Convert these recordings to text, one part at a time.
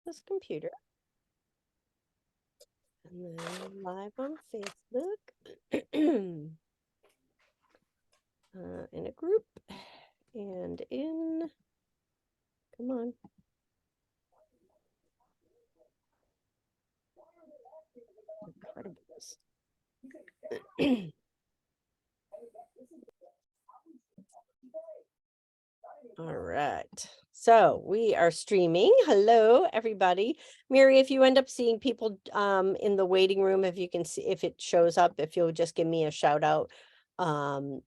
this computer. And then live on Facebook. In a group and in, come on. Incredibles. All right. So we are streaming. Hello, everybody. Mary, if you end up seeing people in the waiting room, if you can see, if it shows up, if you'll just give me a shout out, then.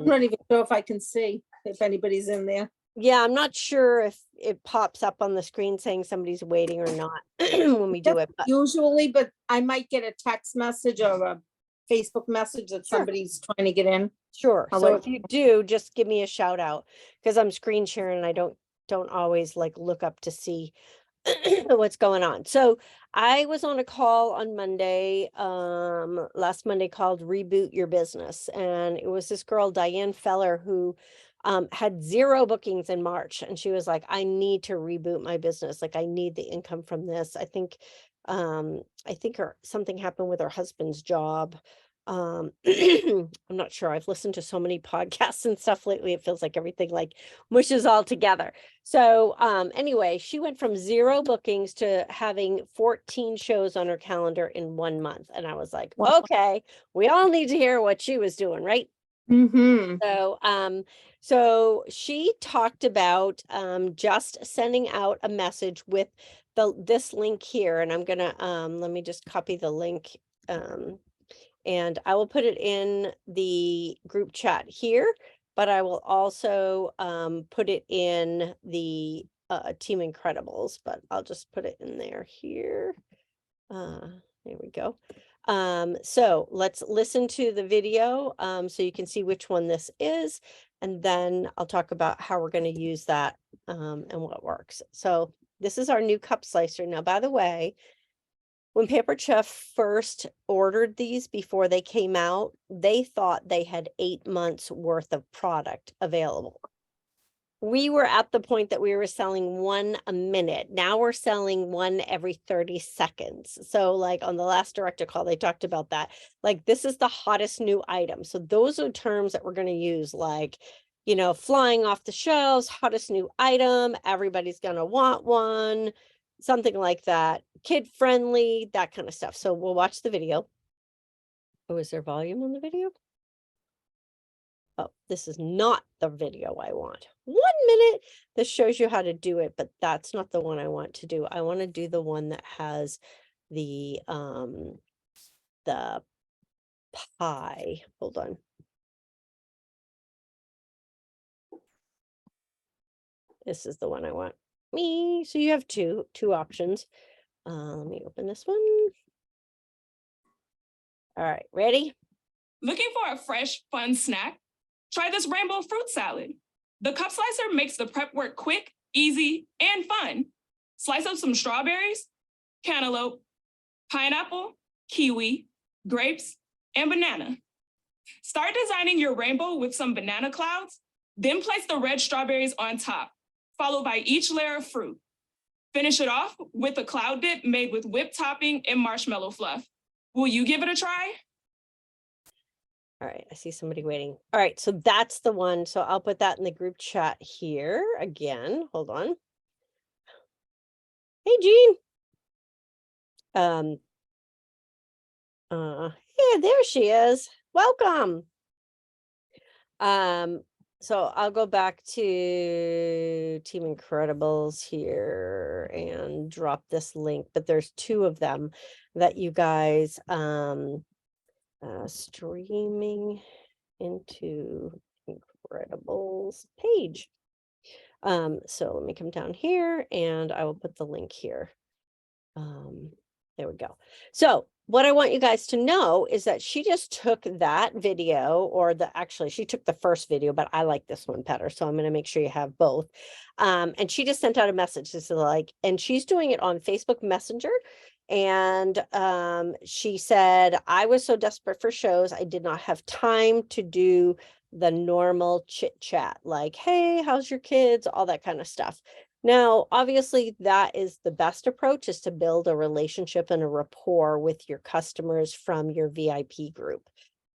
I'm not even sure if I can see if anybody's in there. Yeah, I'm not sure if it pops up on the screen saying somebody's waiting or not when we do it. But usually, but I might get a text message or a Facebook message that Sure. somebody's trying to get in. Sure. I'll So let if you do, just give me a shout out because I'm screen sharing and I don't always like look up to see what's going on. So I was on a call on Monday, last Monday called Reboot Your Business. And it was this girl, Diane Feller, who had 0 bookings in March. And she was like, I need to reboot my business. Like I need the income from this. I think something happened with her husband's job. I'm not sure. I've listened to so many podcasts and stuff lately. It feels like everything like mushes all together. So anyway, she went from 0 bookings to having 14 shows on her calendar in 1 month. And I was like, Wow. okay, we all need to hear what she was doing, right? Mm-hmm. So she talked about just sending out a message with this link here. And I'm gonna let me just copy the link. And I will put it in the group chat here, but I will also put it in the Team Incredibles, but I'll just put it in there here. There we go. So let's listen to the video so you can see which one this is, and then I'll talk about how we're going to use that and what works. So this is our new cup slicer. Now, by the way, when Paper Chef first ordered these before they came out, they thought they had 8 months worth of product available. We were at the point that we were selling 1 a minute. Now we're selling 1 every 30 seconds. So like on the last director call, they talked about that. Like this is the hottest new item. So those are terms that we're going to use, like, you know, flying off the shelves, hottest new item, everybody's going to want one, something like that, kid friendly, that kind of stuff. So we'll watch the video. Oh, is there volume on the video? Oh, this is not the video I want. 1 minute. This shows you how to do it, but that's not the one I want to do. I want to do the one that has the pie. Hold on. This is the one I want. Me. So you have two options. Let me open this one. All right, ready? Looking for a fresh, fun snack? Try this rainbow fruit salad. The cup slicer makes the prep work quick, easy, and fun. Slice up some strawberries, cantaloupe, pineapple, kiwi, grapes, and banana. Start designing your rainbow with some banana clouds, then place the red strawberries on top, followed by each layer of fruit. Finish it off with a cloud dip made with whipped topping and marshmallow fluff. Will you give it a try? All right, I see somebody waiting. All right, so that's the one. So I'll put that in the group chat here again. Hold on. Hey, Jean. Yeah, there she is. Welcome. So I'll go back to Team Incredibles here and drop this link, but there's 2 of them that you guys streaming into Incredibles page. So let me come down here and I will put the link here. There we go. So what I want you guys to know is that she just took that video, or actually she took the first video, but I like this one better. So I'm going to make sure you have both. And she just sent out a message. This is like, and she's doing it on Facebook Messenger. And she said, I was so desperate for shows, I did not have time to do the normal chit chat, like, hey, how's your kids? All that kind of stuff. Now, obviously, that is the best approach, is to build a relationship and a rapport with your customers from your VIP group.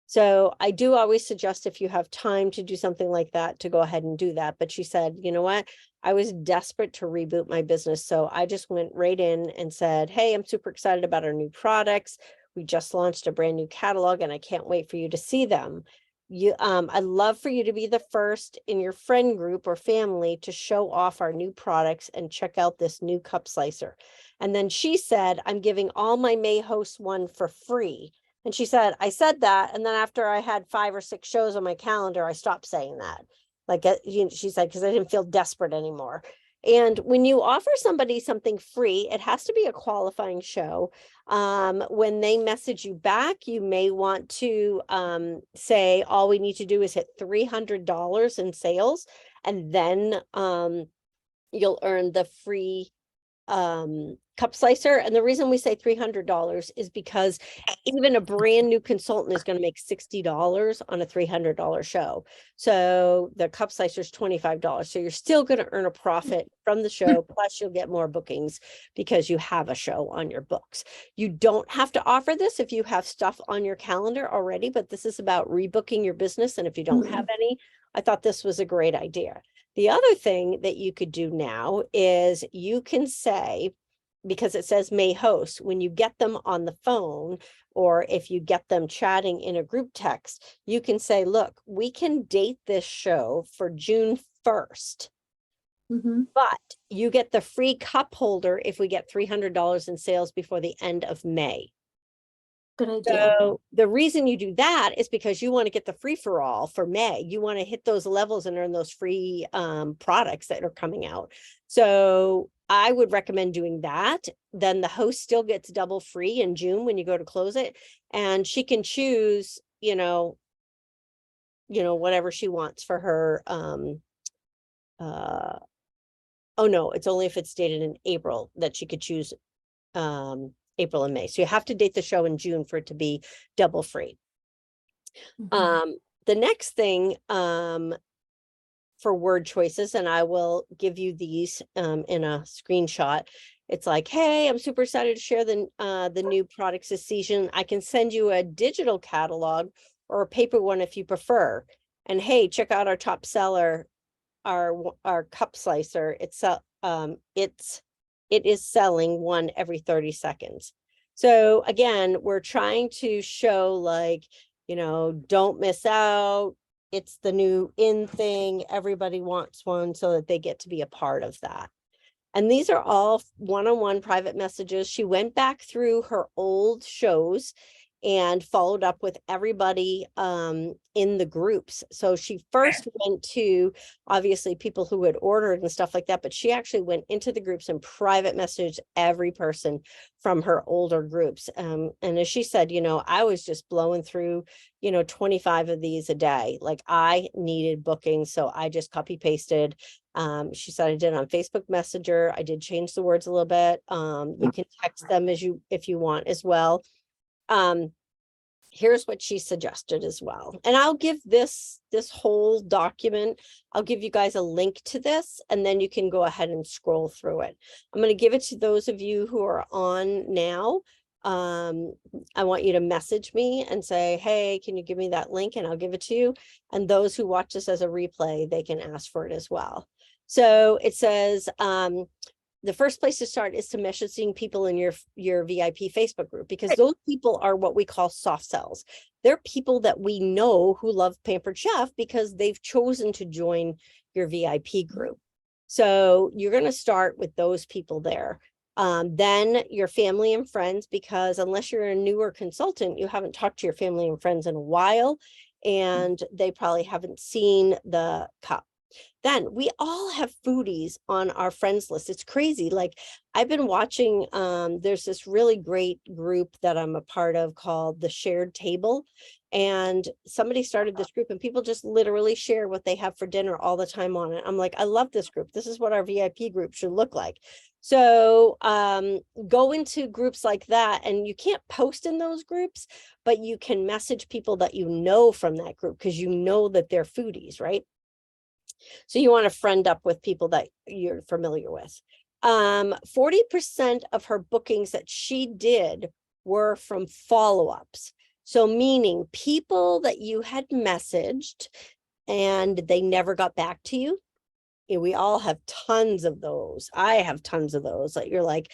So I do always suggest, if you have time to do something like that, to go ahead and do that. But she said, you know what? I was desperate to reboot my business. So I just went right in and said, hey, I'm super excited about our new products. We just launched a brand new catalog and I can't wait for you to see them. I'd love for you to be the first in your friend group or family to show off our new products and check out this new cup slicer. And then she said, I'm giving all my May hosts one for free. And she said, I said that. And then after I had 5 or 6 shows on my calendar, I stopped saying that. Like she said, because I didn't feel desperate anymore. And when you offer somebody something free, it has to be a qualifying show. When they message you back, you may want to say, all we need to do is hit $300 in sales, and then you'll earn the free cup slicer. And the reason we say $300 is because even a brand new consultant is going to make $60 on a $300 show. So the cup slicer is $25. So you're still going to earn a profit from the show. Plus you'll get more bookings because you have a show on your books. You don't have to offer this if you have stuff on your calendar already, but this is about rebooking your business. And if you don't have any, I thought this was a great idea. The other thing that you could do now is you can say, because it says May host, when you get them on the phone, or if you get them chatting in a group text, you can say, look, we can date this show for June 1st, but you get the free cup holder if we get $300 in sales before the end of May. Good idea. So the reason you do that is because you want to get the free for all for May. You want to hit those levels and earn those free products that are coming out. So I would recommend doing that. Then the host still gets double free in June when you go to close it, and she can choose, whatever she wants for her. Oh no, it's only if it's dated in April that she could choose April and May. So you have to date the show in June for it to be double free. The next thing for word choices, and I will give you these in a screenshot. It's like, hey, I'm super excited to share the new products this season. I can send you a digital catalog or a paper one if you prefer. And hey, check out our top seller, our cup slicer. It is selling one every 30 seconds. So again, we're trying to show, like, don't miss out. It's the new in thing. Everybody wants one, so that they get to be a part of that. And these are all one-on-one private messages. She went back through her old shows and followed up with everybody in the groups. So she first went to, obviously, people who had ordered and stuff like that, but she actually went into the groups and private messaged every person from her older groups. And as she said, I was just blowing through, 25 of these a day. Like, I needed bookings, so I just copy pasted. She said, I did on Facebook Messenger. I did change the words a little bit. You can text them if you want as well. Here's what she suggested as well. And I'll give this whole document, I'll give you guys a link to this, and then you can go ahead and scroll through it. I'm going to give it to those of you who are on now. I want you to message me and say, hey, can you give me that link? And I'll give it to you. And those who watch this as a replay, they can ask for it as well. So it says, the first place to start is to messaging people in your VIP Facebook group, because those people are what we call soft sells. They're people that we know who love Pampered Chef because they've chosen to join your VIP group. So you're going to start with those people there. Then your family and friends, because unless you're a newer consultant, you haven't talked to your family and friends in a while, and they probably haven't seen the cup. Then we all have foodies on our friends list. It's crazy. Like, I've been watching, there's this really great group that I'm a part of called The Shared Table. And somebody started this group, and people just literally share what they have for dinner all the time on it. I'm like, I love this group. This is what our VIP group should look like. So go into groups like that, and you can't post in those groups, but you can message people that you know from that group, because you know that they're foodies, right? So you want to friend up with people that you're familiar with. 40% of her bookings that she did were from follow-ups. So meaning people that you had messaged and they never got back to you. We all have tons of those. I have tons of those. Like you're like,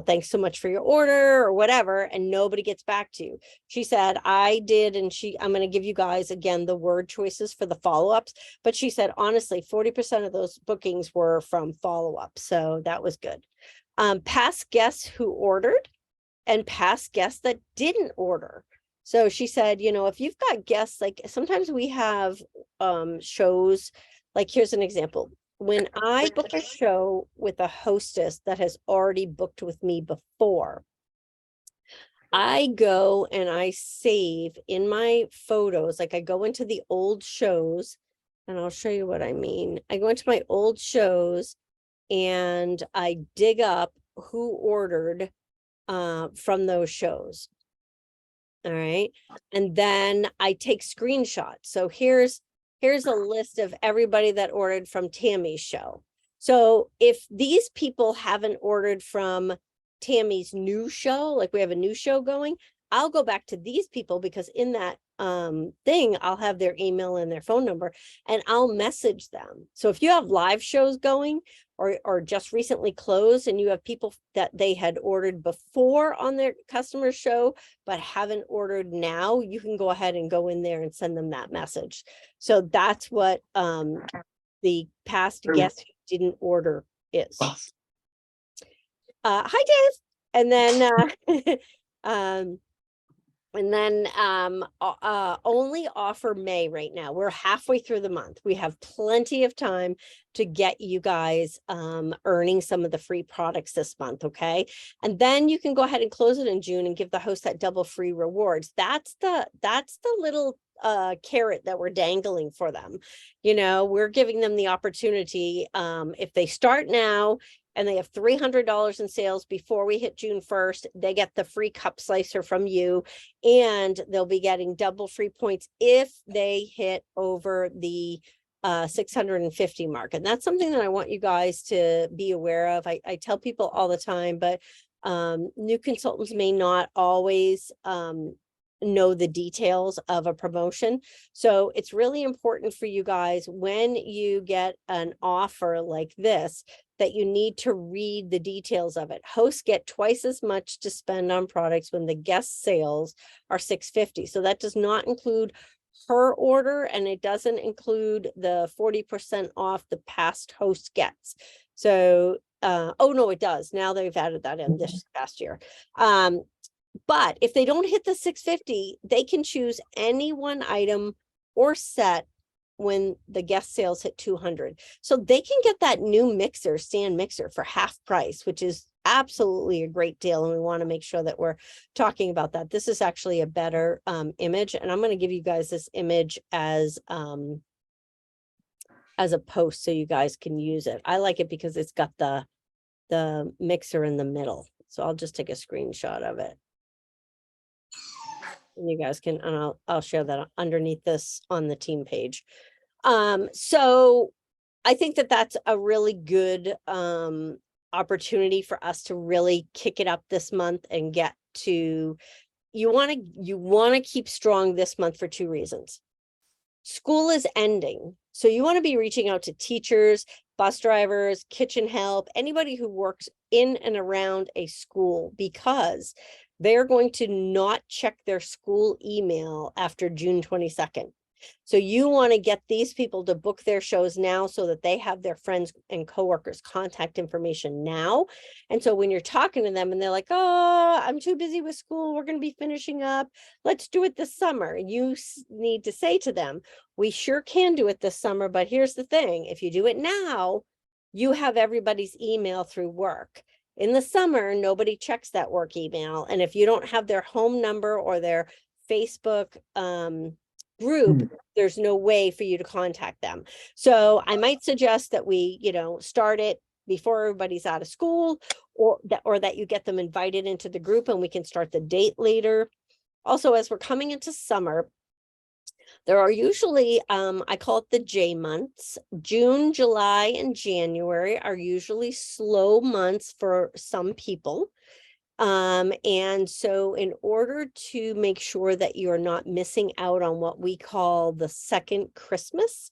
thanks so much for your order or whatever, and nobody gets back to you. She said, I did, and I'm going to give you guys again the word choices for the follow-ups. But she said, honestly, 40% of those bookings were from follow-ups. So that was good. Past guests who ordered and past guests that didn't order. So she said, if you've got guests, like sometimes we have shows, like here's an example. When I book a show with a hostess that has already booked with me before, I go and I save in my photos, like I go into the old shows, and I'll show you what I mean. I go into my old shows and I dig up who ordered from those shows. All right. And then I take screenshots. So here's a list of everybody that ordered from Tammy's show. So if these people haven't ordered from Tammy's new show, like we have a new show going, I'll go back to these people because in that thing, I'll have their email and their phone number and I'll message them. So if you have live shows going or just recently closed and you have people that they had ordered before on their customer show, but haven't ordered now, you can go ahead and go in there and send them that message. So that's what the past guest who didn't order is. Hi, Dave. And then only offer May right now. We're halfway through the month. We have plenty of time to get you guys earning some of the free products this month, okay? And then you can go ahead and close it in June and give the host that double free rewards. That's the little carrot that we're dangling for them. We're giving them the opportunity if they start now and they have $300 in sales before we hit June 1st, they get the free cup slicer from you, and they'll be getting double free points if they hit over the 650 mark. And that's something that I want you guys to be aware of. I tell people all the time, but new consultants may not always know the details of a promotion. So it's really important for you guys when you get an offer like this, that you need to read the details of it. Hosts get twice as much to spend on products when the guest sales are $650. So that does not include her order, and it doesn't include the 40% off the past host gets. So, oh no, it does. Now they've added that in this past year. But if they don't hit the 650, they can choose any one item or set when the guest sales hit 200. So they can get that new stand mixer for half price, which is absolutely a great deal. And we want to make sure that we're talking about that. This is actually a better image. And I'm going to give you guys this image as a post so you guys can use it. I like it because it's got the mixer in the middle. So I'll just take a screenshot of it. And you guys can, and I'll share that underneath this on the team page. So I think that that's a really good opportunity for us to really kick it up this month and get to, you want to keep strong this month for two reasons. School is ending. So you want to be reaching out to teachers, bus drivers, kitchen help, anybody who works in and around a school, because they're going to not check their school email after June 22nd. So you want to get these people to book their shows now so that they have their friends and coworkers' contact information now. And so when you're talking to them and they're like, oh, I'm too busy with school, we're going to be finishing up, let's do it this summer. You need to say to them, we sure can do it this summer, but here's the thing. If you do it now, you have everybody's email through work. In the summer, nobody checks that work email. And if you don't have their home number or their Facebook group, there's no way for you to contact them. So I might suggest that we, start it before everybody's out of school, or that you get them invited into the group and we can start the date later. Also, as we're coming into summer, There are usually, I call it the J months. June, July, and January are usually slow months for some people. And so in order to make sure that you're not missing out on what we call the second Christmas,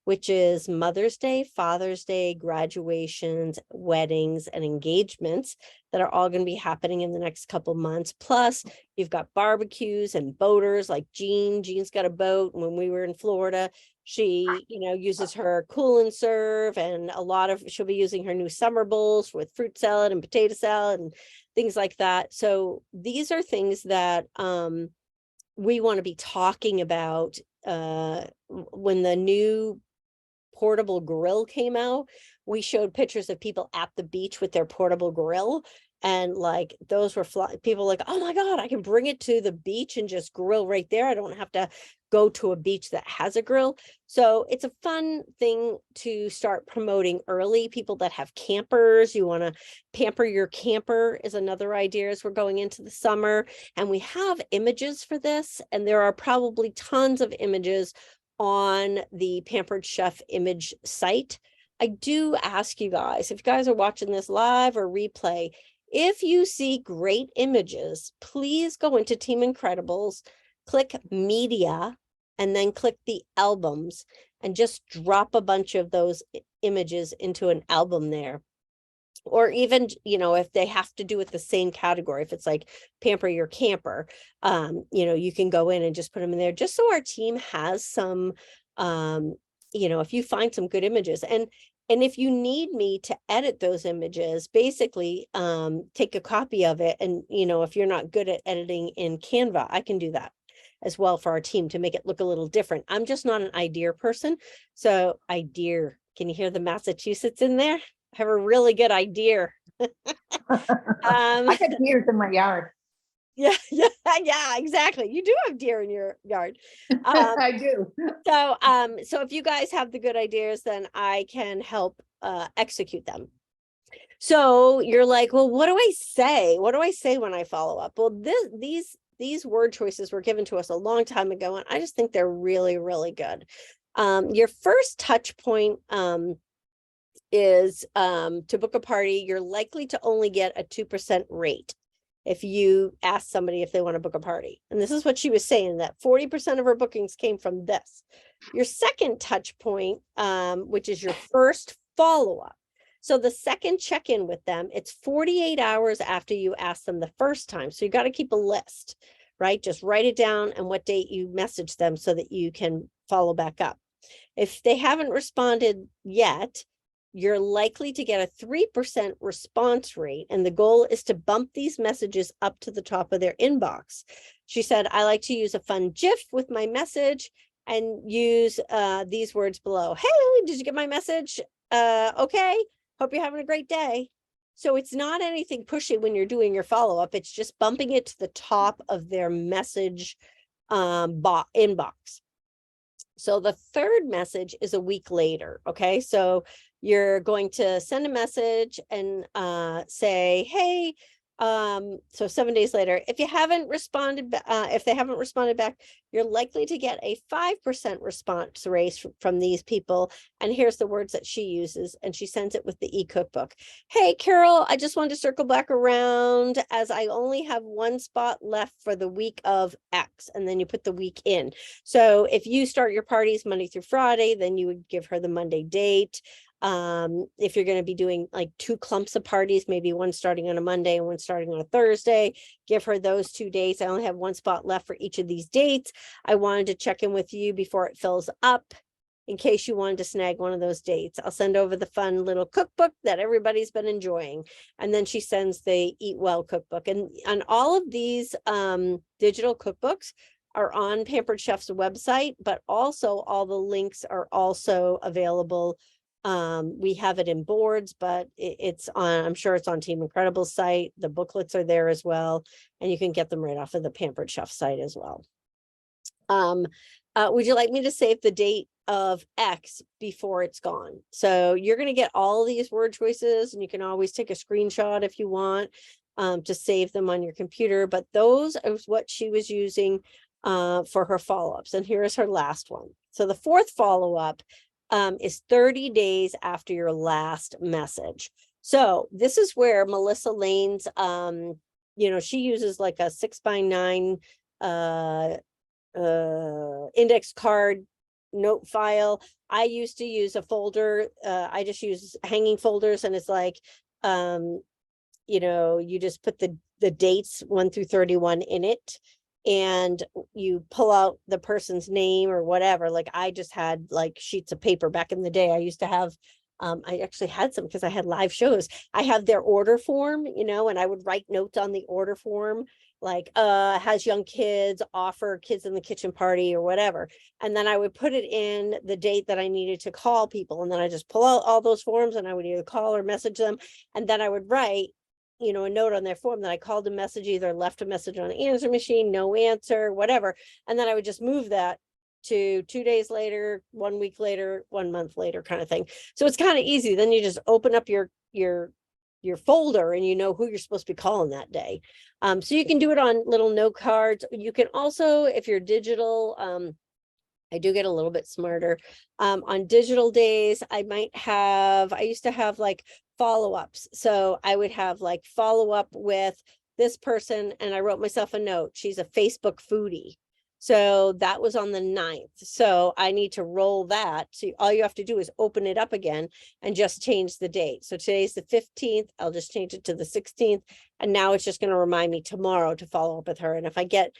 which is Mother's Day, Father's Day, graduations, weddings, and engagements that are all going to be happening in the next couple months. Plus, you've got barbecues and boaters like Jean. Jean's got a boat. When we were in Florida, she, uses her cool and serve, and she'll be using her new summer bowls with fruit salad and potato salad and things like that. So these are things that we want to be talking about. When the new portable grill came out, we showed pictures of people at the beach with their portable grill, and like those were people like, oh my God, I can bring it to the beach and just grill right there. I don't have to go to a beach that has a grill. So it's a fun thing to start promoting early. People that have campers, you want to pamper your camper is another idea as we're going into the summer. And we have images for this, and there are probably tons of images on the Pampered Chef image site. I do ask you guys, if you guys are watching this live or replay, if you see great images, please go into Team Incredibles, click media, and then click the albums, and just drop a bunch of those images into an album there. Or even, if they have to do with the same category, if it's like pamper your camper, you can go in and just put them in there, just so our team has some, if you find some good images. And if you need me to edit those images, basically take a copy of it. And, if you're not good at editing in Canva, I can do that as well for our team to make it look a little different. I'm just not an idea person. So idea, can you hear the Massachusetts in there? I have a really good idea. I got deers in my yard. Yeah, exactly. You do have deer in your yard. I do. So if you guys have the good ideas, then I can help execute them. So you're like, well, what do I say? What do I say when I follow up? Well, these word choices were given to us a long time ago, and I just think they're really, really good. Your first touch point is to book a party. You're likely to only get a 2% rate if you ask somebody if they want to book a party. And this is what she was saying, that 40% of her bookings came from this. Your second touch point, which is your first follow-up. So the second check-in with them, it's 48 hours after you ask them the first time. So you got to keep a list, right? Just write it down and what date you message them so that you can follow back up. If they haven't responded yet, you're likely to get a 3% response rate. And the goal is to bump these messages up to the top of their inbox. She said, I like to use a fun GIF with my message and use these words below. Hey, did you get my message? Okay, hope you're having a great day. So it's not anything pushy when you're doing your follow-up. It's just bumping it to the top of their message inbox. So the third message is a week later. Okay, so you're going to send a message and say, hey, so 7 days later, if they haven't responded back, you're likely to get a 5% response rate from these people. And here's the words that she uses, and she sends it with the e-cookbook. Hey, Carol, I just wanted to circle back around as I only have one spot left for the week of X. And then you put the week in. So if you start your parties Monday through Friday, then you would give her the Monday date. If you're going to be doing like 2 clumps of parties, maybe one starting on a Monday and one starting on a Thursday, give her those 2 dates. I only have one spot left for each of these dates. I wanted to check in with you before it fills up in case you wanted to snag one of those dates. I'll send over the fun little cookbook that everybody's been enjoying. And then she sends the Eat Well cookbook. And all of these digital cookbooks are on Pampered Chef's website, but also all the links are also available. We have it in boards, but it's on, I'm sure it's on Team Incredible's site. The booklets are there as well, and you can get them right off of the Pampered Chef site as well. Would you like me to save the date of X before it's gone? So you're going to get all these word choices, and you can always take a screenshot if you want to save them on your computer. But those are what she was using for her follow-ups. And here is her last one. So the fourth follow-up is 30 days after your last message. So this is where Melissa Lane's, she uses like a 6x9 index card note file. I used to use a folder. I just use hanging folders, and it's like, you just put the dates 1 through 31 in it, and you pull out the person's name or whatever. Like I just had like sheets of paper back in the day. I used to have, I actually had some because I had live shows. I have their order form, and I would write notes on the order form, like has young kids, offer kids in the kitchen party or whatever. And then I would put it in the date that I needed to call people. And then I just pull out all those forms, and I would either call or message them. And then I would write, a note on their form that I called a message, either left a message on the answer machine, no answer, whatever. And then I would just move that to 2 days later, 1 week later, 1 month later, kind of thing. So it's kind of easy. Then you just open up your folder, and you know who you're supposed to be calling that day. So you can do it on little note cards. You can also, if you're digital, I do get a little bit smarter. On digital days, I used to have like follow-ups. So I would have like follow up with this person, and I wrote myself a note. She's a Facebook foodie. So that was on the 9th. So I need to roll that. So all you have to do is open it up again and just change the date. So today's the 15th. I'll just change it to the 16th. And now it's just going to remind me tomorrow to follow up with her. And if I get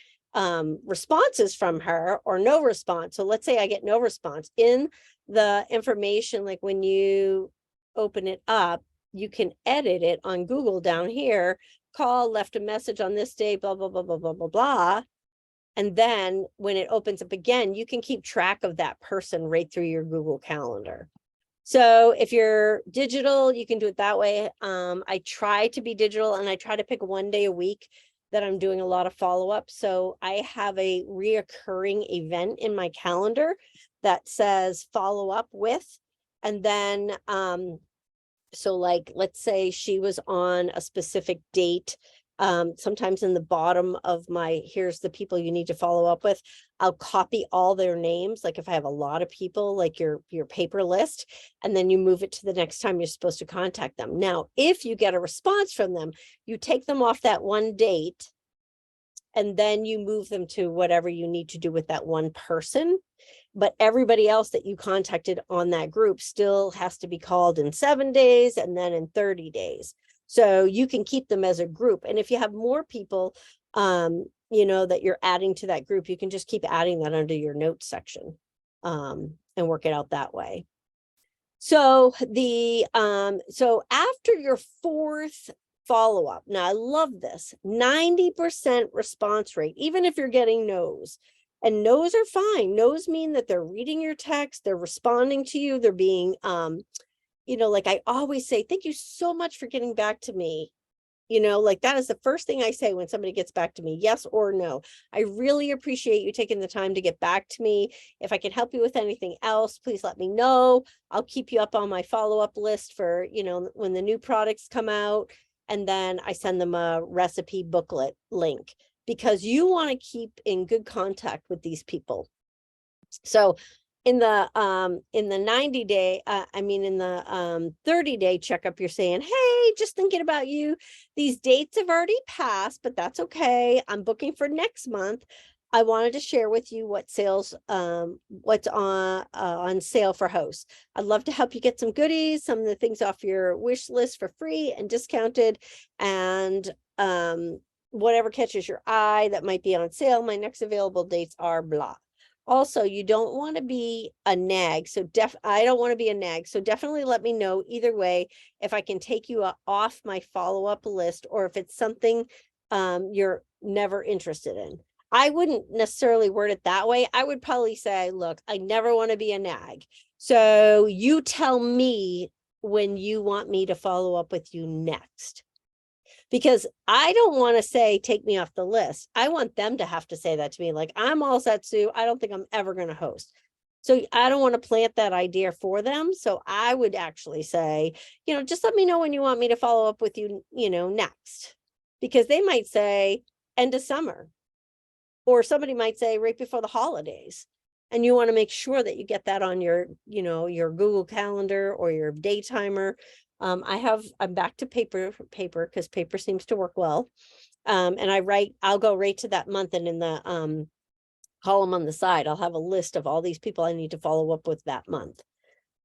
responses from her or no response, so let's say I get no response in the information, like when you open it up, you can edit it on Google down here, left a message on this day, blah, blah, blah, blah, blah, blah, blah. And then when it opens up again, you can keep track of that person right through your Google Calendar. So if you're digital, you can do it that way. I try to be digital, and I try to pick 1 day a week that I'm doing a lot of follow-up. So I have a reoccurring event in my calendar that says follow up with, and then, so like, let's say she was on a specific date. Sometimes in the bottom of my, here's the people you need to follow up with, I'll copy all their names. Like if I have a lot of people, like your paper list, and then you move it to the next time you're supposed to contact them. Now, if you get a response from them, you take them off that one date, and then you move them to whatever you need to do with that one person. But everybody else that you contacted on that group still has to be called in 7 days and then in 30 days. So you can keep them as a group. And if you have more people, that you're adding to that group, you can just keep adding that under your notes section, and work it out that way. So so after your fourth follow-up, now I love this, 90% response rate, even if you're getting no's. And no's are fine. No's mean that they're reading your text, they're responding to you, they're being, like I always say, thank you so much for getting back to me. Like that is the first thing I say when somebody gets back to me, yes or no. I really appreciate you taking the time to get back to me. If I can help you with anything else, please let me know. I'll keep you up on my follow-up list for, when the new products come out. And then I send them a recipe booklet link, because you want to keep in good contact with these people. So in the 90-day, in the 30-day checkup, you're saying, hey, just thinking about you. These dates have already passed, but that's okay. I'm booking for next month. I wanted to share with you what sales, what's on sale for hosts. I'd love to help you get some goodies, some of the things off your wish list for free and discounted, and whatever catches your eye that might be on sale. My next available dates are blah. Also, you don't want to be a nag. So I don't want to be a nag. So definitely let me know either way if I can take you off my follow-up list, or if it's something you're never interested in. I wouldn't necessarily word it that way. I would probably say, look, I never want to be a nag. So you tell me when you want me to follow up with you next. Because I don't want to say, take me off the list. I want them to have to say that to me. Like, I'm all set, Sue. I don't think I'm ever going to host. So I don't want to plant that idea for them. So I would actually say, just let me know when you want me to follow up with you, next. Because they might say end of summer, or somebody might say right before the holidays. And you want to make sure that you get that on your, your Google Calendar or your day timer. I'm back to paper because paper seems to work well. And I'll go right to that month, and in the column on the side, I'll have a list of all these people I need to follow up with that month.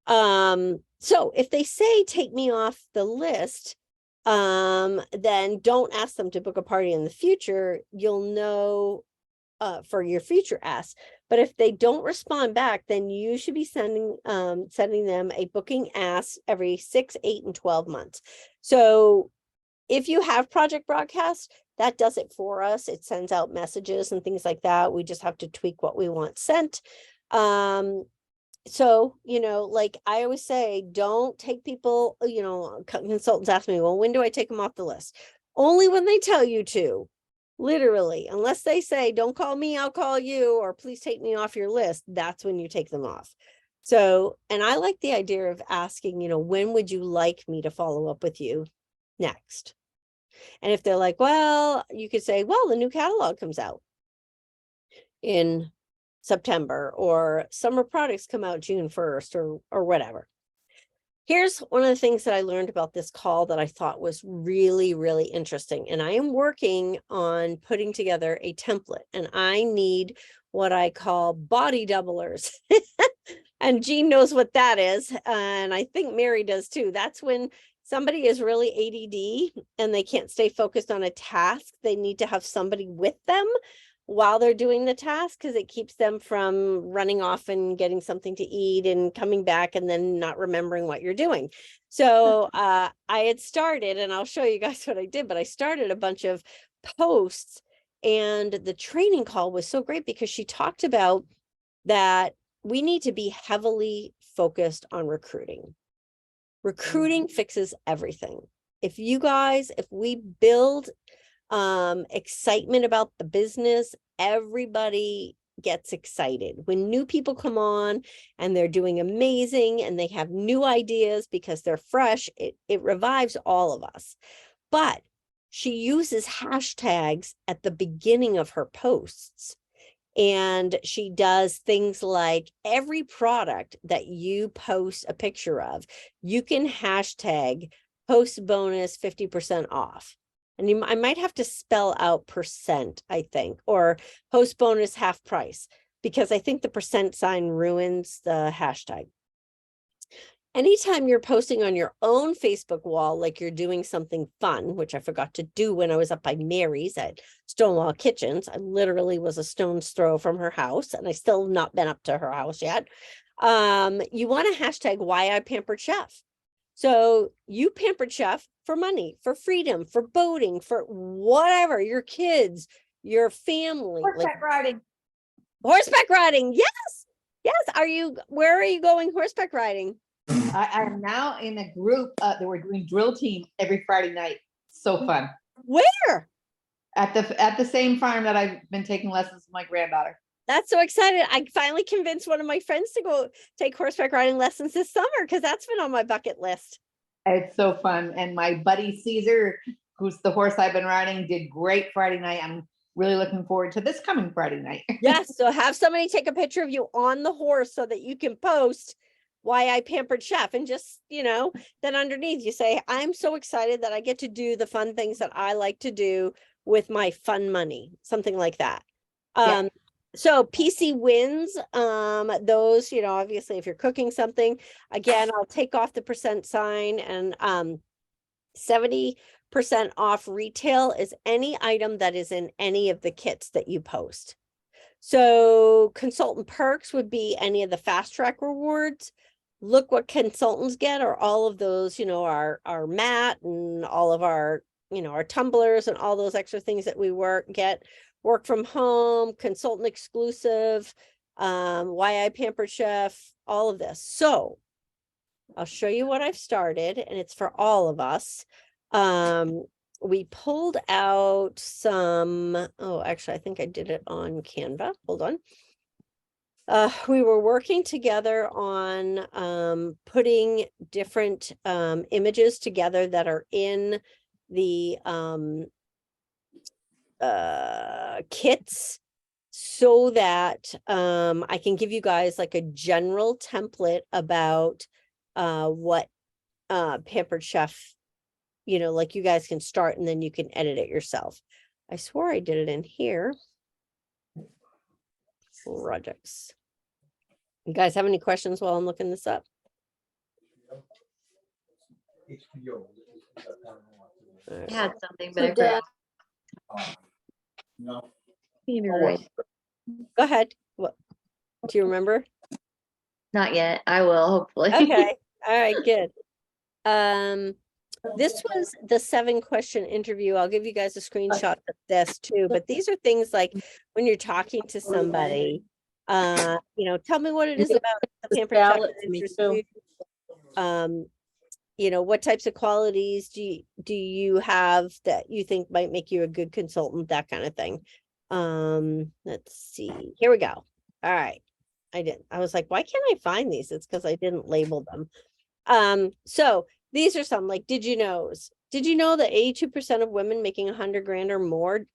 So if they say take me off the list, then don't ask them to book a party in the future. You'll know for your future asks. But if they don't respond back, then you should be sending them a booking ask every 6, 8, and 12 months. So if you have Project Broadcast, that does it for us. It sends out messages and things like that. We just have to tweak what we want sent. So, like I always say, don't take people, consultants ask me, well, when do I take them off the list? Only when they tell you to, literally, unless they say, don't call me, I'll call you, or please take me off your list. That's when you take them off. So, and I like the idea of asking, when would you like me to follow up with you next? And if they're like, well, you could say, well, the new catalog comes out in September, or summer products come out June 1st, or whatever. Here's one of the things that I learned about this call that I thought was really, really interesting. And I am working on putting together a template, and I need what I call body doublers. And Jean knows what that is. And I think Mary does too. That's when somebody is really ADD and they can't stay focused on a task. They need to have somebody with them while they're doing the task, because it keeps them from running off and getting something to eat and coming back and then not remembering what you're doing. So I had started, and I'll show you guys what I did, but I started a bunch of posts, and the training call was so great because she talked about that we need to be heavily focused on recruiting. Recruiting fixes everything. If we build excitement about the business, everybody gets excited. When new people come on and they're doing amazing and they have new ideas because they're fresh, it revives all of us. But she uses hashtags at the beginning of her posts. And she does things like every product that you post a picture of, you can hashtag post bonus 50% off. And I might have to spell out %, I think, or post bonus half price, because I think the % ruins the hashtag. Anytime you're posting on your own Facebook wall, like you're doing something fun, which I forgot to do when I was up by Mary's at Stonewall Kitchens. I literally was a stone's throw from her house, and I still have not been up to her house yet. You want to hashtag why I pampered chef. So you pampered chef for money, for freedom, for boating, for whatever, your kids, your family. Horseback riding. Horseback riding. Yes. Where are you going horseback riding? I am now in a group that we're doing drill team every Friday night. So fun. Where? At the same farm that I've been taking lessons with my granddaughter. That's so excited. I finally convinced one of my friends to go take horseback riding lessons this summer, because that's been on my bucket list. It's so fun. And my buddy Caesar, who's the horse I've been riding, did great Friday night. I'm really looking forward to this coming Friday night. Yes. So have somebody take a picture of you on the horse so that you can post why I pampered chef, and just, then underneath you say, I'm so excited that I get to do the fun things that I like to do with my fun money, something like that. Yeah. So PC wins, those, obviously if you're cooking something, again, I'll take off the %, and 70% off retail is any item that is in any of the kits that you post. So consultant perks would be any of the fast track rewards. Look what consultants get, or all of those, our mat and all of our, our tumblers and all those extra things that we get. Work from home, consultant exclusive, why I pampered chef, all of this. So I'll show you what I've started, and it's for all of us. We pulled out some, actually, I think I did it on Canva. Hold on. We were working together on putting different images together that are in the kits so that I can give you guys like a general template about what Pampered Chef, you know, like you guys can start and then you can edit it yourself. I swore I did it in here. Projects. You guys have any questions while I'm looking this up? All right. I had something, but So I forgot. Dan, You're right. Go ahead. What do you remember? Not yet. I will, hopefully. Okay. All right, good. This was the 7-question interview. I'll give you guys a screenshot of this too, but these are things like when you're talking to somebody, you know, tell me what it is about the Pampered Chef ballot that to me interests too. you. You know, what types of qualities do you have that you think might make you a good consultant, that kind of thing. Let's see. Here we go. All right. I was like, why can't I find these? It's because I didn't label them. So these are some like, did you know that 82% of women making 100 grand or more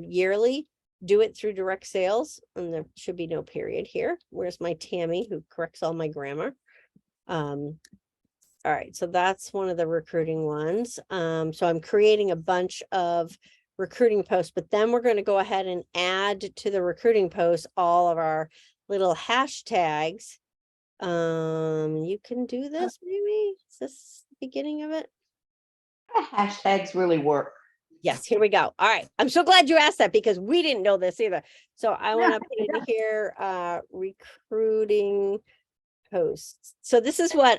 yearly do it through direct sales? And there should be no period here. Where's my Tammy who corrects all my grammar? All right, so that's one of the recruiting ones. So I'm creating a bunch of recruiting posts, but then we're going to go ahead and add to the recruiting posts all of our little hashtags. You can do this maybe? Is this the beginning of it? Hashtags really work. Yes, here we go. All right. I'm so glad you asked that because we didn't know this either. So I want to put in here recruiting posts. So this is what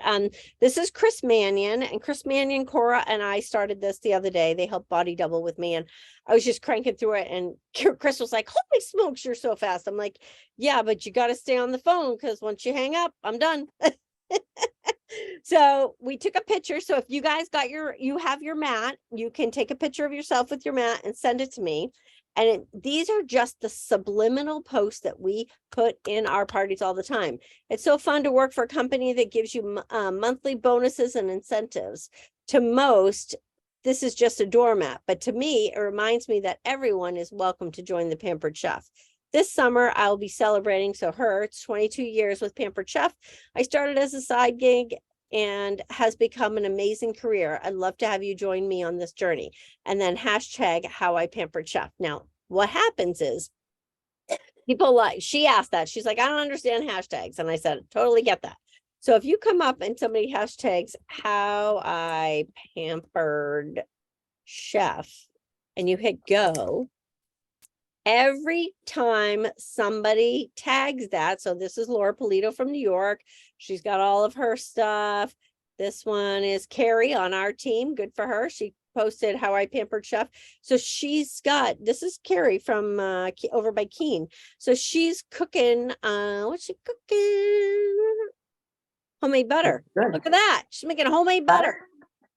this is Chris Mannion, and Chris Mannion, Cora and I started this the other day. They helped body double with me and I was just cranking through it and Chris was like, holy smokes, you're so fast. I'm like, yeah, but you got to stay on the phone because once you hang up, I'm done. So we took a picture. So if you guys got you have your mat, you can take a picture of yourself with your mat and send it to me. And these are just the subliminal posts that we put in our parties all the time. It's so fun to work for a company that gives you monthly bonuses and incentives. To most, this is just a doormat, but to me, it reminds me that everyone is welcome to join the Pampered Chef. This summer, I'll be celebrating, it's 22 years with Pampered Chef. I started as a side gig and has become an amazing career. I'd love to have you join me on this journey. And then hashtag how I Pampered Chef. Now, what happens is people like, she asked that. She's like, I don't understand hashtags. And I said, totally get that. So if you come up and somebody hashtags how I Pampered Chef and you hit go, every time somebody tags that, so this is Laura Polito from New York. She's got all of her stuff. This one is Carrie on our team. Good for her. She posted how I Pampered Chef. So she's got, this is Carrie from over by Keene. So she's cooking, what's she cooking? Homemade butter. Good. Look at that. She's making homemade butter.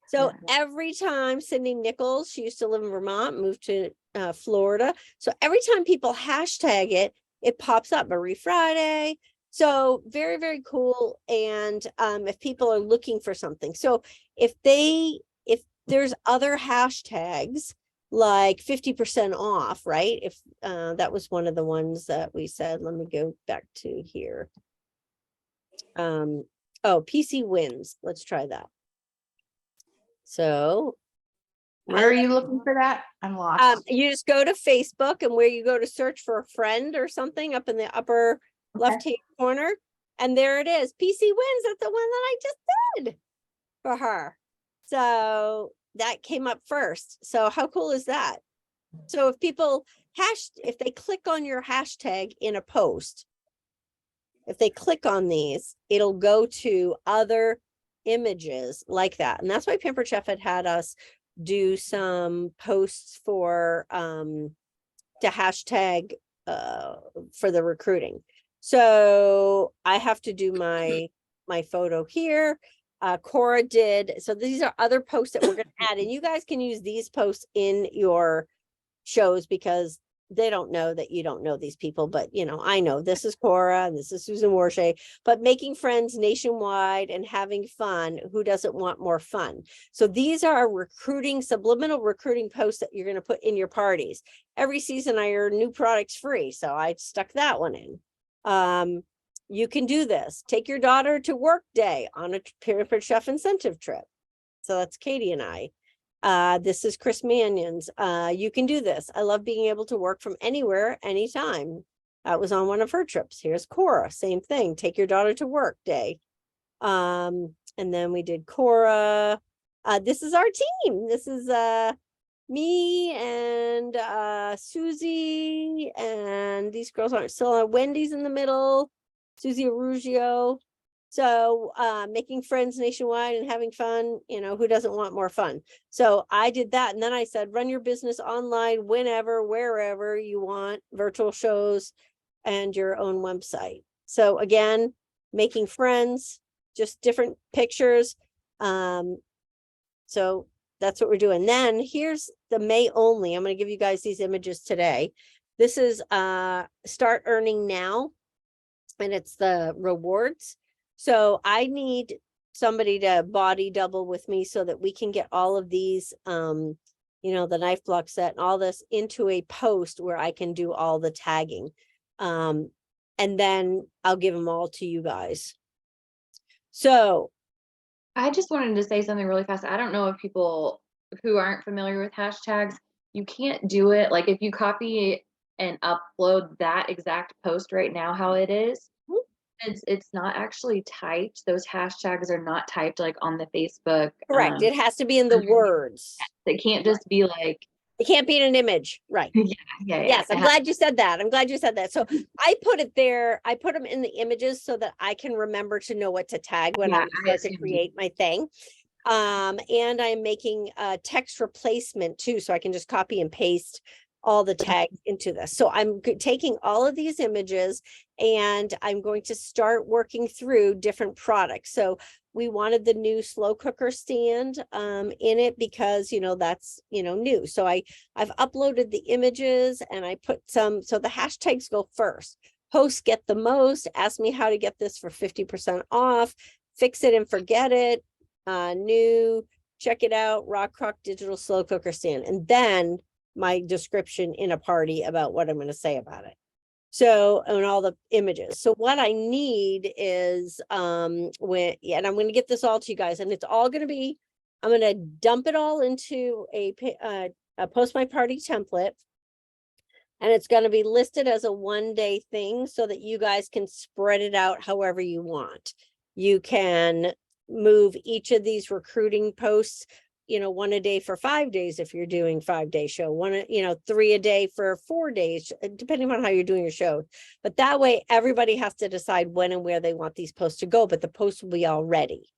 So Yeah. every time Cindy Nichols, she used to live in Vermont, moved to Florida. So every time people hashtag it, it pops up Marie Friday. So very, very cool. And if people are looking for something, so if there's other hashtags like 50% off, right? If that was one of the ones that we said, let me go back to here. Oh, PC wins. Let's try that. So Where are you looking for that? I'm lost. you just go to Facebook and where you go to search for a friend or something up in the upper left-hand corner. And there it is. PC wins. That's the one that I just did for her. So that came up first. So how cool is that? So if people if they click on your hashtag in a post, if they click on these, it'll go to other images like that. And that's why Pampered Chef had us do some posts for to hashtag for the recruiting. So I have to do my photo here. Cora did. So these are other posts that we're going to add, and you guys can use these posts in your shows because they don't know that you don't know these people, but you know, I know this is Cora and this is Susan Warshay, but making friends nationwide and having fun. Who doesn't want more fun? So these are recruiting, subliminal recruiting posts that you're going to put in your parties. Every season I earn new products free. So I stuck that one in. You can do this. Take your daughter to work day on a Pyramid Chef incentive trip. So that's Katie and I. This is Chris Mannion's. You can do this. I love being able to work from anywhere, anytime. That was on one of her trips. Here's Cora, same thing. Take your daughter to work day. And then we did Cora. This is our team. This is me and Susie, and these girls aren't still on. Wendy's in the middle, Susie Arugio. So making friends nationwide and having fun, you know, who doesn't want more fun? So I did that. And then I said, run your business online, whenever, wherever you want, virtual shows and your own website. So again, making friends, just different pictures. So that's what we're doing. Then here's the May only. I'm going to give you guys these images today. This is start earning now. And it's the rewards. So I need somebody to body double with me so that we can get all of these, you know, the knife block set and all this into a post where I can do all the tagging. And then I'll give them all to you guys. So I just wanted to say something really fast. I don't know if people who aren't familiar with hashtags, you can't do it. Like if you copy and upload that exact post right now, how it is, it's not actually typed. Those hashtags are not typed like on the Facebook. correct. It has to be in the words. It can't just be like, It can't be in an image. Right. yeah. Yes, I'm glad you said that. I'm glad you said that. So I put it there. I put them in the images so that I can remember to know what to tag when I start to create my thing. And I'm making a text replacement too, so I can just copy and paste all the tags into this. So I'm taking all of these images and I'm going to start working through different products. So we wanted the new slow cooker stand in it because, you know, that's, you know, new. So I've uploaded the images and I put some, so the hashtags go first. Posts get the most, ask me how to get this for 50% off, fix it and forget it, new, check it out, Rock Crock digital slow cooker stand. And then my description in a party about what I'm going to say about it. So, and all the images. So what I need is, and I'm going to get this all to you guys, and it's all going to be, I'm going to dump it all into a post my party template. And it's going to be listed as a 1-day thing so that you guys can spread it out however you want. You can move each of these recruiting posts, you know, 1 a day for 5 days if you're doing 5-day show, 3 a day for 4 days, depending on how you're doing your show. But that way, everybody has to decide when and where they want these posts to go, but the posts will be all ready.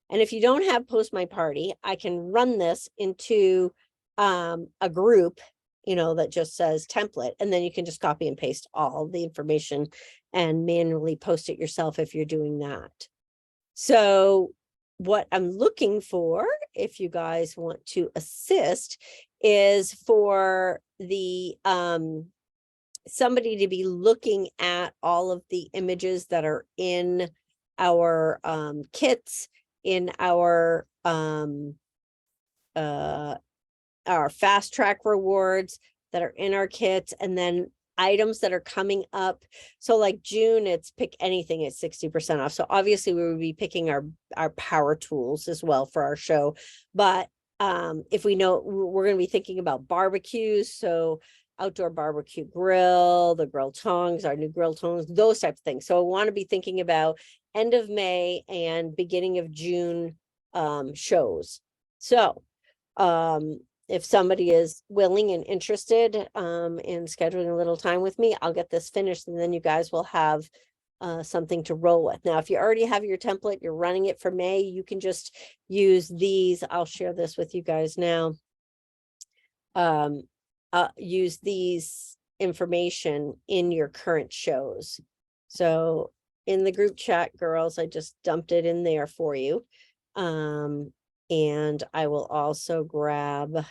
And if you don't have Post My Party, I can run this into a group, you know, that just says template, and then you can just copy and paste all the information and manually post it yourself if you're doing that. So what I'm looking for, if you guys want to assist, is for the somebody to be looking at all of the images that are in our kits, in our fast track rewards that are in our kits, and then items that are coming up. So like June, it's pick anything at 60% off. So obviously we would be picking our power tools as well for our show. But if we know, we're going to be thinking about barbecues. So outdoor barbecue grill, the grill tongs, our new grill tongs, those types of things. So I want to be thinking about end of May and beginning of June shows. So if somebody is willing and interested in scheduling a little time with me, I'll get this finished, and then you guys will have something to roll with. Now, if you already have your template, you're running it for May, you can just use these. I'll share this with you guys now. Use these information in your current shows. So in the group chat, girls, I just dumped it in there for you. And I will also grab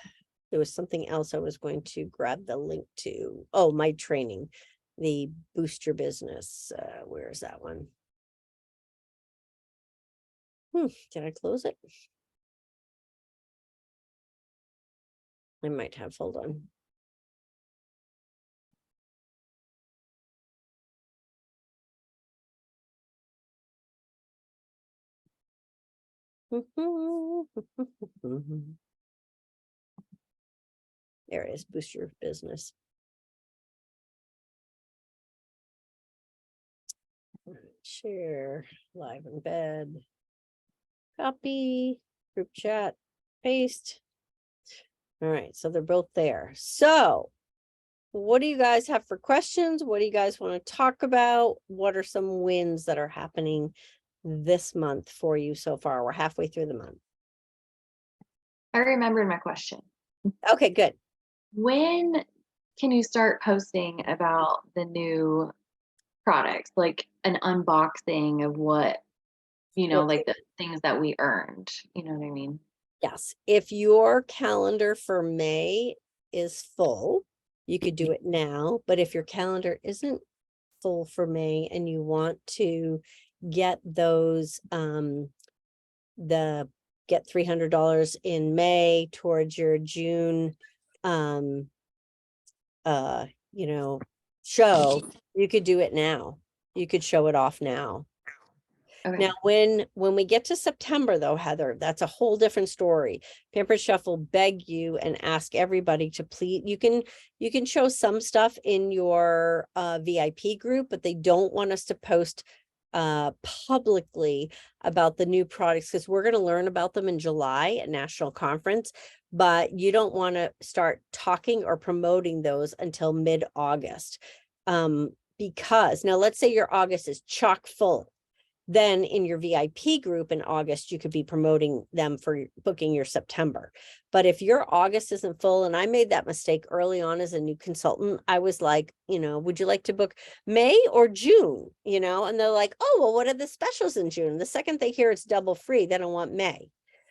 There was something else I was going to grab the link to. Oh, my training, the Boost Your Business. Where is that one? Did I close it? I might have, hold on. There it is, Boost Your Business. Share, live in bed. Copy, group chat, paste. All right, so they're both there. So what do you guys have for questions? What do you guys want to talk about? What are some wins that are happening this month for you so far? We're halfway through the month. I remembered my question. Okay, good. When can you start posting about the new products, like an unboxing of what, like the things that we earned? You know what I mean? Yes, if your calendar for May is full, you could do it now, but if your calendar isn't full for May and you want to get those, get $300 in May towards your June, show, you could do it now. You could show it off now. Okay. Now, when we get to September, though, Heather, that's a whole different story. Pampered Chef will beg you and ask everybody to please. You can show some stuff in your VIP group, but they don't want us to post publicly about the new products because we're going to learn about them in July at National Conference. But you don't want to start talking or promoting those until mid-August. Because now let's say your August is chock full. Then in your VIP group in August, you could be promoting them for booking your September. But if your August isn't full, and I made that mistake early on as a new consultant, I was like, would you like to book May or June? And they're like, oh, well, what are the specials in June? The second they hear it's double free, they don't want May.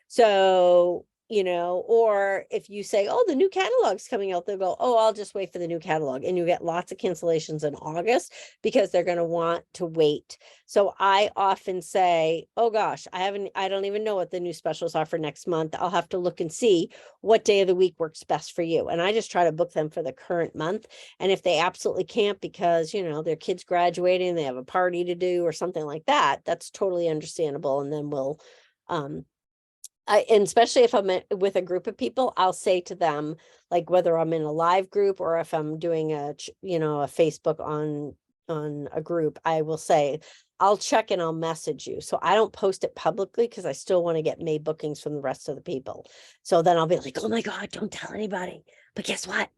So, or if you say, oh, the new catalog's coming out, they'll go, oh, I'll just wait for the new catalog. And you get lots of cancellations in August because they're going to want to wait. So I often say, oh gosh, I don't even know what the new specials are for next month. I'll have to look and see what day of the week works best for you. And I just try to book them for the current month. And if they absolutely can't because, their kid's graduating, they have a party to do or something like that, that's totally understandable. And then we'll, and especially if I'm with a group of people, I'll say to them, like whether I'm in a live group or if I'm doing a Facebook on a group, I will say, I'll check and I'll message you. So I don't post it publicly because I still want to get May bookings from the rest of the people. So then I'll be like, oh my God, don't tell anybody. But guess what?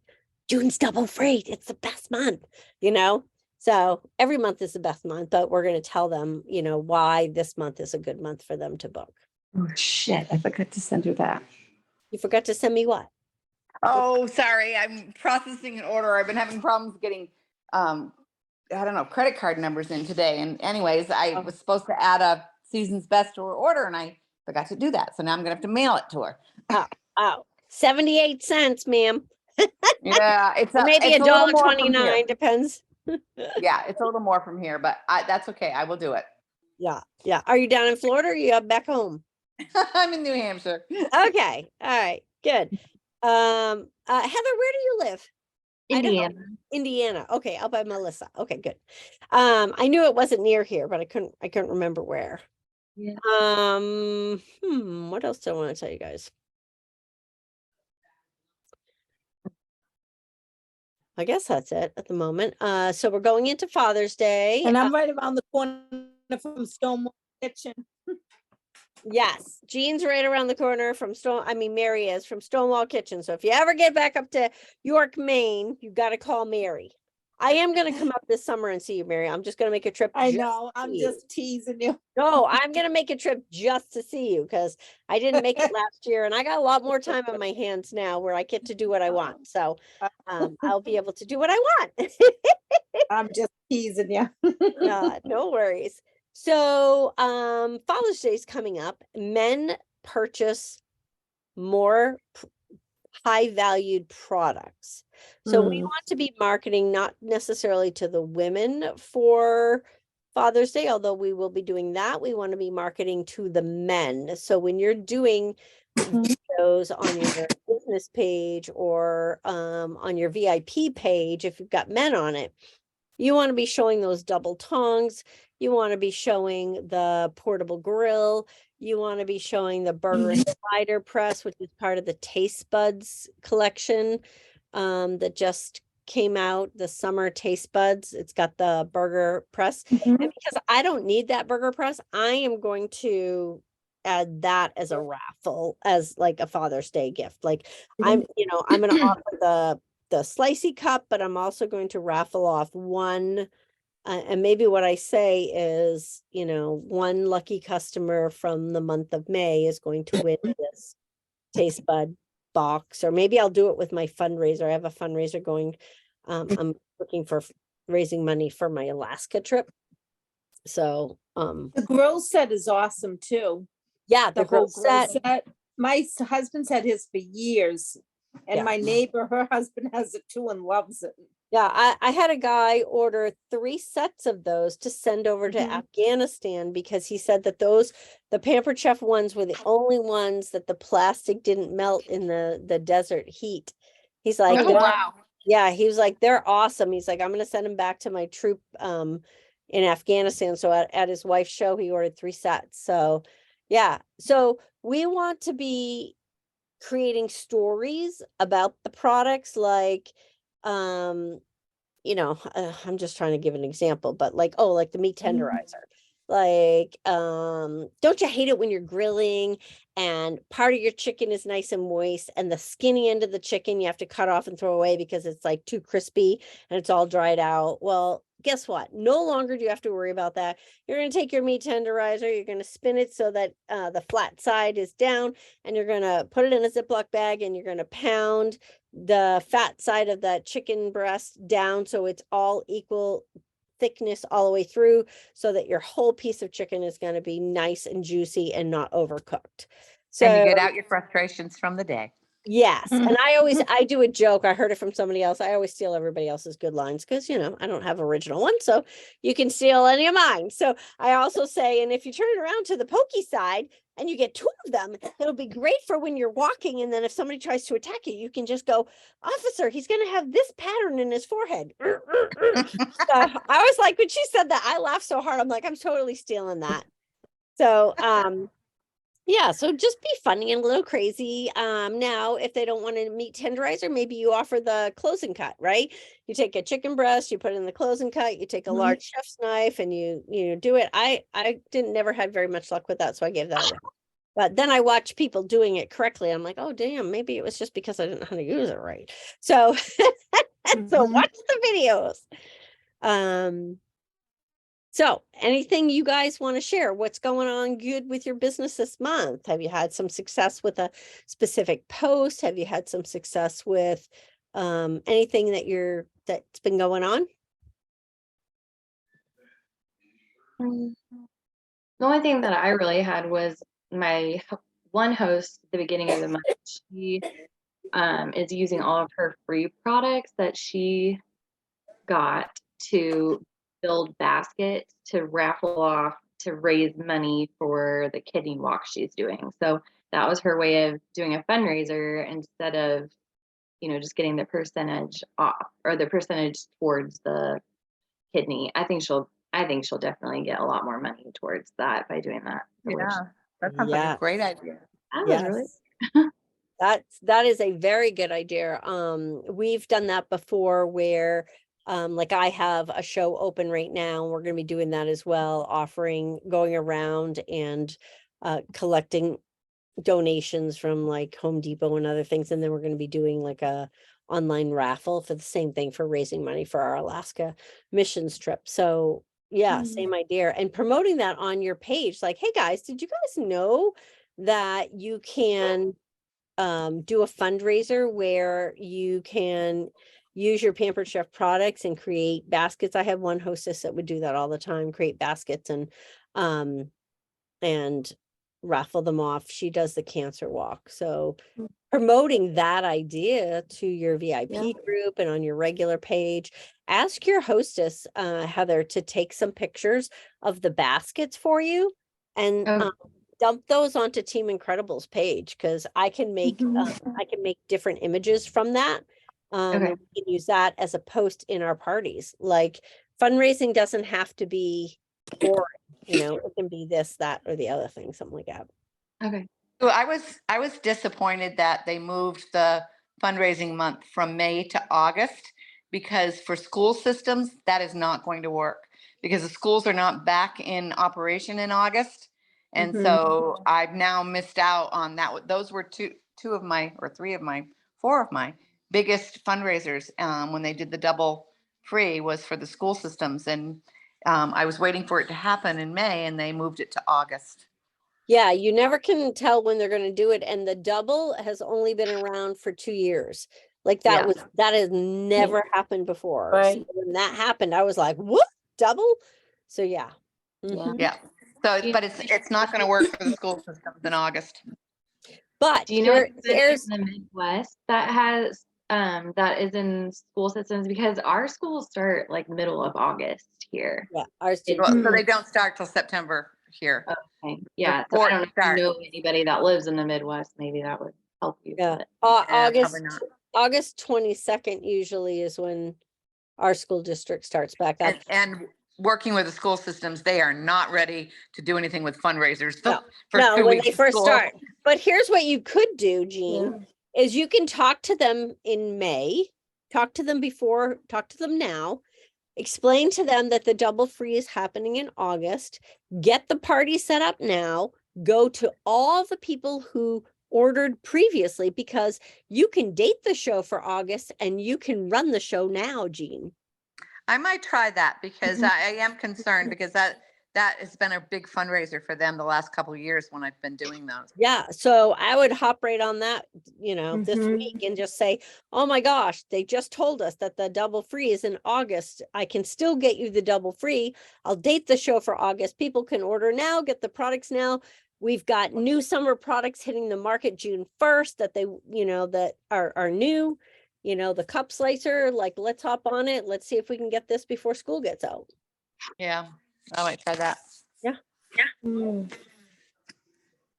June's double free. It's the best month, So every month is the best month, but we're going to tell them, why this month is a good month for them to book. Oh, shit. I forgot to send her that. You forgot to send me what? Oh, sorry. I'm processing an order. I've been having problems getting, I don't know, credit card numbers in today. And anyways, I was supposed to add a season's best to her order and I forgot to do that. So now I'm going to have to mail it to her. Oh, 78 cents, ma'am. Yeah, it's Maybe it's $1.29, depends. Yeah, it's a little more from here, but that's okay. I will do it. Yeah. Are you down in Florida or are you back home? I'm in New Hampshire. Okay. All right. Good. Heather, where do you live? Indiana. Indiana. Okay, out by Melissa. Okay, good. I knew it wasn't near here, but I couldn't remember where. Yeah. What else do I want to tell you guys? I guess that's it at the moment. So we're going into Father's Day. And I'm right around the corner from Stonewall Kitchen. Yes, Jean's right around the corner from Mary is from Stonewall Kitchen. So if you ever get back up to York, Maine, you got to call Mary. I am going to come up this summer and see you, Mary. I'm just going to make a trip. I know. I'm just teasing you. No, I'm going to make a trip just to see you because I didn't make it last year and I got a lot more time on my hands now where I get to do what I want. So I'll be able to do what I want. I'm just teasing you. No worries. So Father's Day is coming up. Men purchase more high valued products. So we Mm. want to be marketing not necessarily to the women for Father's Day, although we will be doing that. We want to be marketing to the men. So when you're doing videos on your business page or on your VIP page, if you've got men on it, you want to be showing those double tongs. You want to be showing the portable grill. You want to be showing the burger and slider press, which is part of the Taste Buds collection that just came out, the summer Taste Buds. It's got the burger press. And because I don't need that burger press, I am going to add that as a raffle, as like a Father's Day gift. Like I'm going to offer the slicey cup, but I'm also going to raffle off one. And maybe what I say is, one lucky customer from the month of May is going to win this Taste Bud box, or maybe I'll do it with my fundraiser. I have a fundraiser going. I'm looking for raising money for my Alaska trip. So, The grill set is awesome too. yeah, The the grill whole grill set. set. My husband's had his for years. And Yeah. my neighbor, her husband has it too and loves it. Yeah, I had a guy order 3 sets of those to send over to Afghanistan because he said that the Pampered Chef ones were the only ones that the plastic didn't melt in the desert heat. He's like, Oh, wow. yeah, he was like, they're awesome. He's like, I'm going to send them back to my troop in Afghanistan. So at his wife's show, he ordered 3 sets. So yeah, so we want to be creating stories about the products, like I'm just trying to give an example, but like the meat tenderizer, like don't you hate it when you're grilling and part of your chicken is nice and moist and the skinny end of the chicken you have to cut off and throw away because it's like too crispy and it's all dried out? Well, guess what? No longer do you have to worry about that. You're going to take your meat tenderizer, you're going to spin it so that the flat side is down, and you're going to put it in a Ziploc bag, and you're going to pound the fat side of that chicken breast down so it's all equal thickness all the way through, so that your whole piece of chicken is going to be nice and juicy and not overcooked. So And you get out your frustrations from the day. yes. And I do a joke. I heard it from somebody else. I always steal everybody else's good lines because, I don't have original ones. So you can steal any of mine. So I also say, and if you turn it around to the pokey side and you get 2 of them, it'll be great for when you're walking. And then if somebody tries to attack you, you can just go, officer, he's going to have this pattern in his forehead. So I was like, when she said that, I laughed so hard. I'm like, I'm totally stealing that. So, yeah, so just be funny and a little crazy. Now, if they don't want a meat tenderizer, maybe you offer the closing cut, right? You take a chicken breast, you put it in the closing cut, you take a large chef's knife and you do it. I didn't never had very much luck with that, so I gave that away. But then I watched people doing it correctly. I'm like, oh damn, maybe it was just because I didn't know how to use it right. So so watch the videos. So anything you guys want to share? What's going on good with your business this month? Have you had some success with a specific post? Have you had some success with anything that's been going on? The only thing that I really had was my one host at the beginning of the month. She is using all of her free products that she got to build baskets to raffle off to raise money for the kidney walk she's doing. So that was her way of doing a fundraiser instead of, just getting the percentage off or the percentage towards the kidney. I think she'll definitely get a lot more money towards that by doing that. Yeah, that sounds like a great idea. That was really That is a very good idea. We've done that before where like I have a show open right now. We're going to be doing that as well, going around and collecting donations from like Home Depot and other things. And then we're going to be doing like a online raffle for the same thing, for raising money for our Alaska missions trip. So yeah, same idea. And promoting that on your page, like, hey guys, did you guys know that you can do a fundraiser where you can use your Pampered Chef products and create baskets? I have one hostess that would do that all the time, create baskets and raffle them off. She does the cancer walk. So promoting that idea to your VIP Yeah. group and on your regular page. Ask your hostess, Heather, to take some pictures of the baskets for you and Oh. dump those onto Team Incredible's page, because I can make different images from that. Okay. And we can use that as a post in our parties. Like, fundraising doesn't have to be boring, it can be this, that, or the other thing, something like that. Okay. So I was disappointed that they moved the fundraising month from May to August, because for school systems, that is not going to work because the schools are not back in operation in August. And Mhm. so I've now missed out on that. Those were two of my, or three of my, four of my biggest fundraisers when they did the double free was for the school systems. And I was waiting for it to happen in May and they moved it to August. Yeah, you never can tell when they're going to do it. And the double has only been around for 2 years. Like that Yeah. that has never happened before. So Right. when that happened, I was like, what? Double? So yeah. Yeah. Mhm. Yeah. So, Do you but it's not going to work for the school systems in August. But Do you know if here's in the Midwest that has that is in school systems, because our schools start like middle of August here. yeah, ours too. Well, so they don't start till September here. Okay. Yeah. So I Sports don't know if start. you know anybody that lives in the Midwest. Maybe that would help you. Yeah. but- August Probably not. August 22nd usually is when our school district starts back up. And working with the school systems, they are not ready to do anything with fundraisers No, for no, 2 when weeks they of first school. start. But here's what you could do, Jean, is you can talk to them in May, talk to them now, explain to them that the double free is happening in August, get the party set up now, go to all the people who ordered previously, because you can date the show for August and you can run the show now, Jean. I might try that because Mm-hmm. I am concerned because that has been a big fundraiser for them the last couple of years when I've been doing those. Yeah, so I would hop right on that, this Mhm. week and just say, oh my gosh, they just told us that the double free is in August. I can still get you the double free. I'll date the show for August. People can order now, get the products now. We've got new summer products hitting the market June 1st that that are new. The cup slicer, like, let's hop on it. Let's see if we can get this before school gets out. Yeah, I might try that. Mm.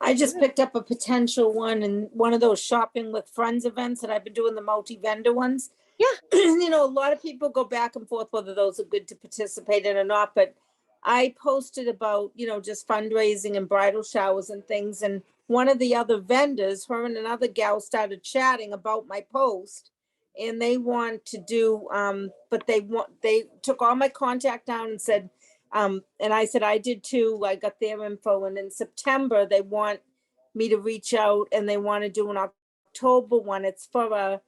I just picked up a potential one in one of those shopping with friends events that I've been doing, the multi-vendor ones. Yeah. A lot of people go back and forth whether those are good to participate in or not, but I posted about, just fundraising and bridal showers and things. And one of the other vendors, her and another gal started chatting about my post, and they want to do, but they took all my contact down and said, and I said, I did too. I got their info. And in September, they want me to reach out and they want to do an October one. It's for a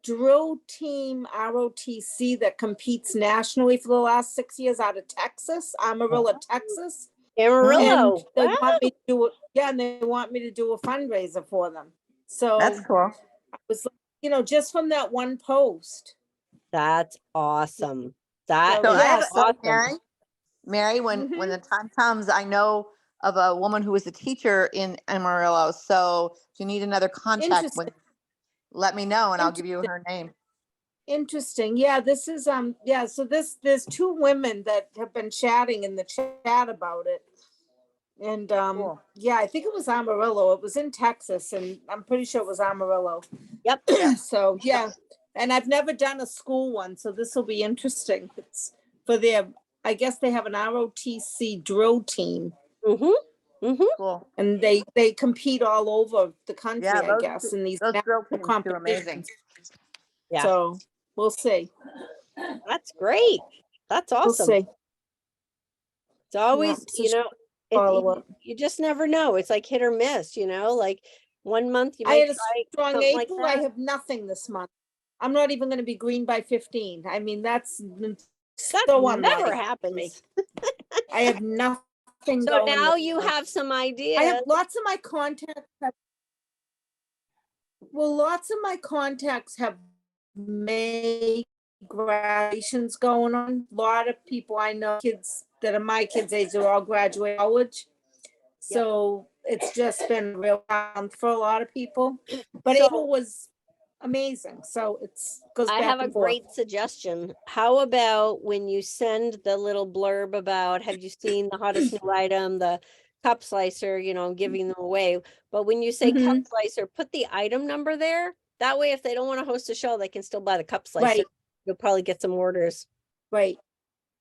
drill team ROTC that competes nationally for the last 6 years out of Texas, Amarillo, Texas. Amarillo. And they Wow. want me to do it. Yeah, and they want me to do a fundraiser for them. So That's cool. I was, just from that one post. That's awesome. That So, is yeah, awesome. Mary, when the time comes, I know of a woman who is a teacher in Amarillo. So if you need another contact, let me know and I'll give you her name. Interesting. Yeah, this is so there's two women that have been chatting in the chat about it. And Cool. yeah, I think it was Amarillo. It was in Texas, and I'm pretty sure it was Amarillo. Yep. So yeah. And I've never done a school one, so this will be interesting. It's for I guess they have an ROTC drill team. Mm-hmm. Mm-hmm. Cool. And they compete all over the country, Yeah, I guess, in these those drill national teams do amazing. competitions. Yeah. So we'll see. That's great. That's We'll awesome. see. It's always, Yeah, so follow up. you just never know. It's like hit or miss, like one month you I might had a try strong something like April. I that. have nothing this month. I'm not even going to be green by 15. I mean, that's That so never unlike me. happens. I have nothing So going now this you month. have some I ideas. have lots of my contacts. Lots of my contacts have May graduations going on. A lot of people I know, kids that are my kids' age, are all graduating college. So it's just been real round for a lot of people. But So- April was amazing. So it's goes I back have a and forth. great suggestion. How about when you send the little blurb about, have you seen the hottest new item, the cup slicer, you know, I'm giving them away. But when you say cup Mhm. slicer, put the item number there. That way, if they don't want to host a show, they can still buy the cup slicer. Right. You'll probably get some orders, Right.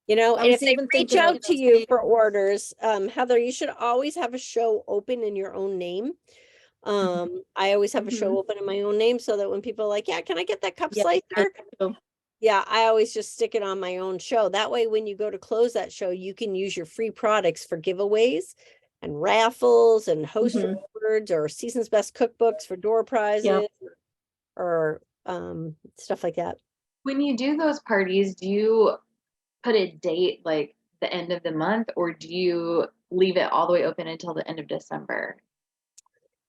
you know, I and was if they even reach thinking of out to you saying- for orders, Heather, you should always have a show open in your own name. I always have a show Mhm. open in my own name so that when people are like, yeah, can I get that cup Yeah, slicer? too. Yeah, I always just stick it on my own show. That way, when you go to close that show, you can use your free products for giveaways and raffles and host Mhm. rewards or season's best cookbooks for door prizes or stuff like that. When you do those parties, do you put a date like the end of the month, or do you leave it all the way open until the end of December?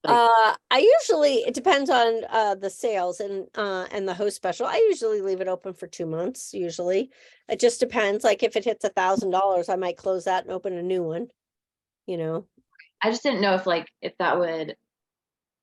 I usually, it depends on the sales and the host special. I usually leave it open for 2 months, usually. It just depends. Like if it hits $1,000, I might close that and open a new one, you know. I just didn't know if that would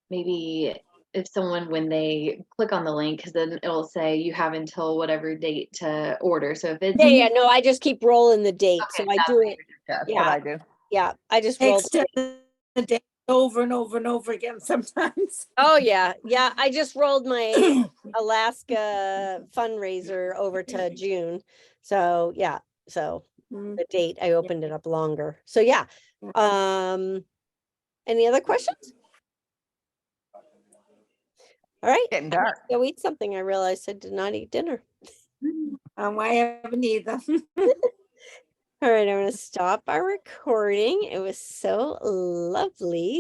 maybe if someone when they click on the link, because then it'll say you have until whatever date to order. So if it's Yeah, no, I just keep rolling the date. So okay, I that's do what it. That's Yeah. what I do. Yeah, I just I roll. extend the day over and over and over again sometimes. Oh yeah, yeah. I just rolled my Alaska fundraiser over to June. So yeah, so Mm. the date I opened it up longer. So yeah. Any other questions? All right. Getting I'm gonna dark. Go eat something. I realized I did not eat dinner. I haven't either. All right, I'm gonna stop our recording. It was so lovely